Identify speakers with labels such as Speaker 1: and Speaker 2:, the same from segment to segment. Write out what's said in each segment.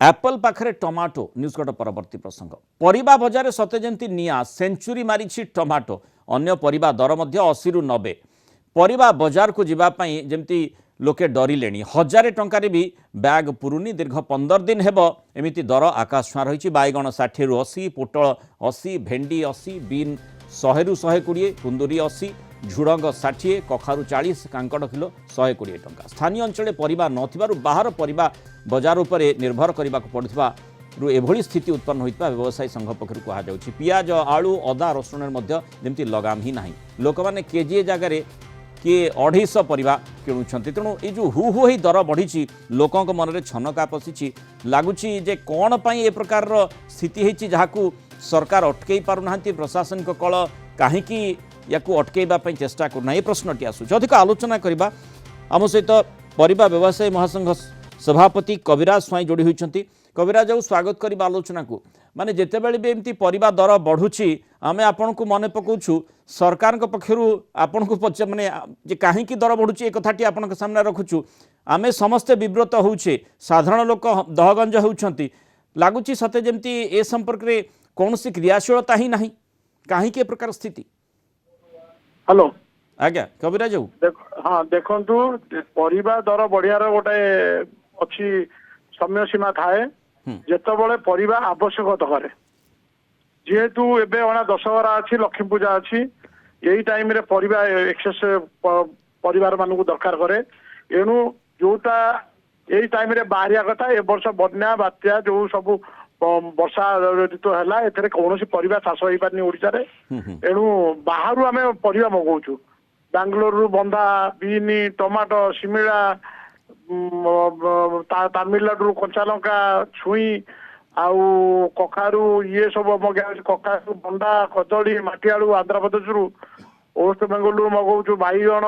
Speaker 1: Apple पाखरे tomato news गोट परवर्ती प्रसंग परिबा बजार सते जमती निया सेंचुरी मारी टमाटो अन्य परिबा दर मध्य 80 रु 90 परिबा बजार को जीवाई जमती लोके डरिले 1000 टंकार भी बैग पुरुनी दीर्घ 15 दिन हेब एमिति दर आकाश छुआ रही बैगण 60 रु 80 पोटल 80 भेंडी 80 बीन 100 रु 120 कुंदुरी 80 झुड़ंग 60 कखारु 40 कांकड़ किलो 120 टंका स्थानीय अंचल परिबा नथिबारु बाहर परिबा बजार उपरे निर्भर करने पड़ुवा एभली स्थिति उत्पन्न होता व्यवसायी संघ पक्षर कहुच्छी पियाज आलू अदा रसुण जमी लगाम ही ना लोक मैंने केजीए जगार किए 250 परिबा किणुंट तेणु ये जो हु हु ही दर बढ़ी लोकों मन में छनका पशिची लगुच कौन पर ए प्रकार स्थिति जहाँ सरकार अटकई पारना प्रशासनिक कल कहीं या अटकईवा चेष्टा करना ये प्रश्नटी आसूँ अधिक आलोचना करवा आम सहित परिबा व्यवसायी महासंघ सभापति कविराज स्वाई जोड़ी होती कविराज स्वागत करवा आलोचना को माने जितेबाला भी एमती परिबा दर बढ़ुची आमे आपण को मन पकाउछु सरकार पक्षर आपण को माने कहीं दर बढ़ुची एक कथाटी आपण सामने रखुछु आमे समस्ते विव्रत होउछे साधारण लोक दहगंज होउछंती लागुची सते जेमती ए संपर्क रे कोनोसी क्रियाशीलता ही नहीं कहीं के प्रकार स्थिति
Speaker 2: हेलो
Speaker 1: आज्ञा कविराज
Speaker 2: हाँ देखंतु परिबा दर बढ़ियार गोटे अच्छी समय सीमा थाए जेतबले परिबा आवश्यक दरकार जेहेतु एबे अना दशहरा अच्छी लक्ष्मी पूजा अच्छी यही टाइम रे परिबा एक्सेस परिवार मानू दरकार करे एणु जोटा यही टाइम रे बाहरिया कथा ए वर्ष बन्या बात्या जो सब वर्षा ऋतु है एथरे कौन परिबा चाष हो पारनी ओडिशा रे एणु बाहरु आमे परिबा मगौछु बेंगलोर बंधा बीनी टमाटो शिमिला तमिलनाडु कंचा लंका छुई आउ कखारु ये सब मगा कखारु बंडा कदली माटिआलू आंध्र प्रदेश रु वेस्ट बेंगल मगौछु बैगण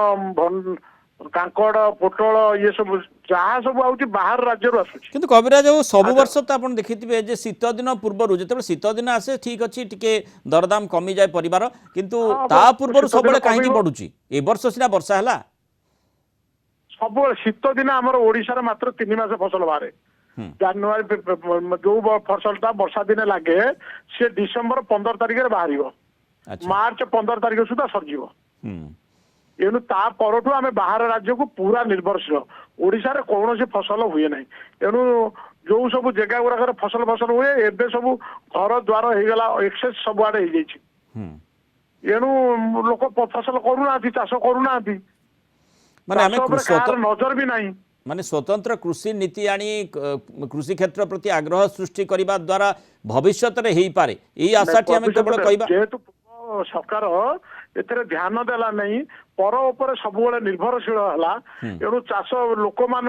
Speaker 2: कांकड़ पोटल ये सब जहाँ सब आउची बाहर राज्य रो आसुची
Speaker 1: किंतु कविराज सब वर्ष तो आपण देखिथिबे जे शीत दिन पूर्व जेते शीत दिन आसे ठीक अछि टिके दरदाम कमी जाय परिवार किंतु ता पूर्व सबले काहे बढ़ुची ए वर्ष सिना वर्षा हला
Speaker 2: सब शीत दिन आमर ओडिशा रे मात्र 3 मास फसल बारे जनवरी जो फसलटा वर्षा दिन लगे से डिसेंबर 15 तारिख रे बाहरिबो मार्च 15 तारिख सुधा सरजिबो एणु ता परठू आमे बाहर राज्य को पूरा निर्भरशील ओडिशा रे कौन से फसल हुए ना एणु जो सब जगह गुड़ाक फसल फसल हुए एबे सब घर द्वार हो गला एक्सेस सब आड़े हो जाइए एणु लोक फसल करूना चाष करूना माने नजर भी नहीं
Speaker 1: माने स्वतंत्र कृषि नीति आनी कृषि क्षेत्र प्रति आग्रह सृष्टि करने द्वारा भविष्य में हो पारे यही आशा केवल
Speaker 2: जेहेतु सरकार एथरे ध्यान देला नहीं पर ऊपर सब निर्भरशील है एणु चाष लोक मान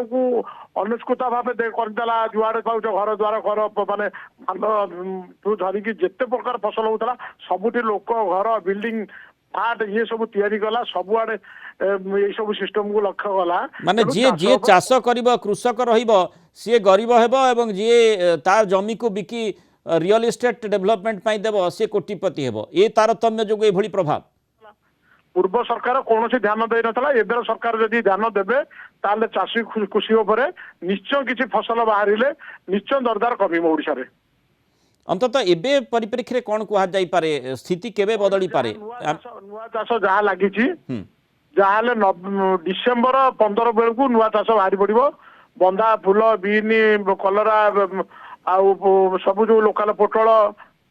Speaker 2: अनुष्कुता भाव करदेला जुआड़े पाच घर द्वार घर माने तू धरिकी जिते प्रकार फसल होता सबुठी लोक घर बिल्डिंग फाट ये सब तैयारी कला सबुआड़े ये सब सिस्टम को लक्ष्य कला
Speaker 1: माने जी चाष करिबो कृषक रहिबो सी गरीब हेबो एवं जी तार जमी को बिकी रियल एस्टेट डेवलपमेंट पाई देबो सी कोटिपति हेबो ए तारतम्य जोग एभली प्रभाव
Speaker 2: पूर्व सरकार कौन से ध्यान दे नथला एबेर सरकार जदि ध्यान देबे ताले चाषी कृषि उपरे निश्चय किछि फसल बाहरिले निश्चय दरदार कमिबो ओडिशा रे
Speaker 1: अंततः एबे परिप्रेक्षी रे कोन कुहा जाई पारे स्थिति केबे बदली पारे
Speaker 2: नुआ चाष जहा लागिछि जहाले डिसेंबर 15 बेल को नुआ चाष बाहरी पड़िबो बंधा फूल बीनी कलरा आउ सब जो लोकल पोटल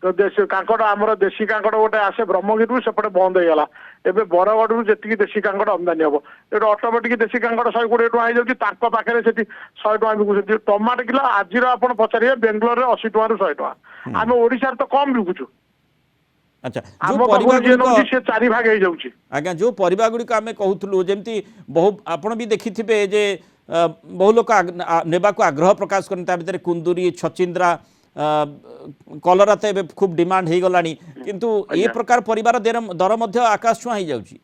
Speaker 2: देशी कांकड़ आमर देशी कांकड़ गोटे आसे ब्रह्मगिरी सेपटे बंद हो गला एबे बरगढ़ जी देशी कांकड़ आमदानी हम ये ऑटोमेटिक देशी कांकड़ 120 टका हो जाती पाखे से 100 टका बिकुचे टमाटो किलो आज आप पचारे बेंगलोर 80 टका 100 टका आम ओडिशा तो कम बिकुचु
Speaker 1: अच्छा
Speaker 2: जो चारि भाग हो जाउची
Speaker 1: आज्ञा जो परिबा गुडी आमे कहउथलु जेमती बहु आपण भी देखिथिबे जे बहु लोक नेबा को आग्रह प्रकाश करन ता भीतर कुंदुरी छचिंद्रा कलरा तो खूब डिमांड हो गलानी किंतु ये प्रकार परिवार दर मध्य आकाश छुआ हो जाउची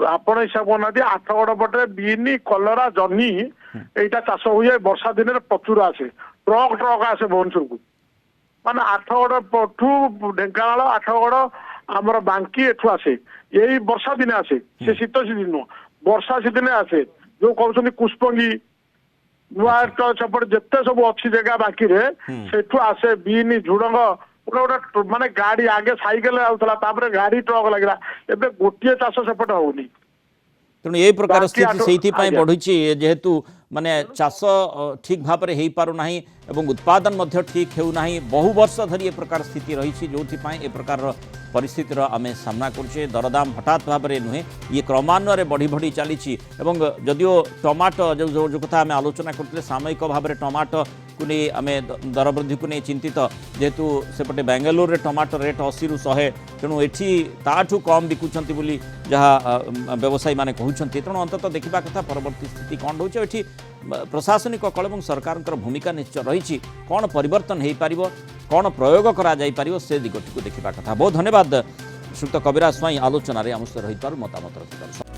Speaker 2: आपण हिसाब करना 8गड़ पटे बीनी कलरा जनी एटा चाष हुए वर्षा दिन प्रचुर आसे ट्रक ट्रक आसे भुवनेश्वर को माने 8गड़ पठू ढेंकानाल 8गड़ आमर बांकी एठू आसे यही वर्षा दिन आसे से शीत सीजन वर्षा सीजन आसे जो कहते कुष्पंगी ନୂଆ ସେପଟେ ଯେତେ ସବୁ ଅଛି ଜାଗା ବାକିରେ ସେଠୁ ଆସେ ବିନି ଝୁଡଙ୍ଗ ଗୋଟେ ଗୋଟେ ମାନେ ଗାଡି ଆଗେ ସାଇକେଲ ଆଉଥିଲା ତାପରେ ଗାଡି ଟ୍ରକ୍ ଲାଗିଲା ଏବେ ଗୋଟିଏ ଚାଷ ସେପଟେ ହଉନି।
Speaker 1: ତେଣୁ এই প্রকার
Speaker 2: ବାକି
Speaker 1: স্থিতি সেইপাই
Speaker 2: ଆଜ୍ଞା।
Speaker 1: বଢ଼ুଛି যেহেতু মানে চাষ ঠিক ভাবে হয়ে পারু না এবং উৎপাদন মধ্য ঠিক হেউ না বহু বর্ষ ধরি এ প্রকার স্থিতি রয়েছে যোপাই এ প্রকার পরিস্থিতির আমি সামনা করছে দরদাম হঠাৎ ভাবে নুহে ইয়ে ক্রমান্বয়ে বড়ি বড়ি চালিছি এবং যদিও টমাটো যে কথা আমি আলোচনা করতে সাময়িক ভাবে টমাটো को नहीं आम दर वृद्धि को नहीं चिंतित जेहेतु सेपटे बेंगालुरु टमाटो रेट 80 रु 100 तेणु एठी ताठू कम बिकुचंती बोली जहाँ व्यवसायी माने कहउचंती तेणु अंतत देखा कथा परवर्ती स्थिति कौन रोचे एठी प्रशासनिक कल और सरकार भूमिका निश्चय रही कौन परिवर्तन हो पार कौन प्रयोग करा जाई पारिबो से दिगटी को देखा कथा बहुत धन्यवाद श्रीयुक्त कविराज स्वाई आलोचन आम सहित रही मतामत रखिबार।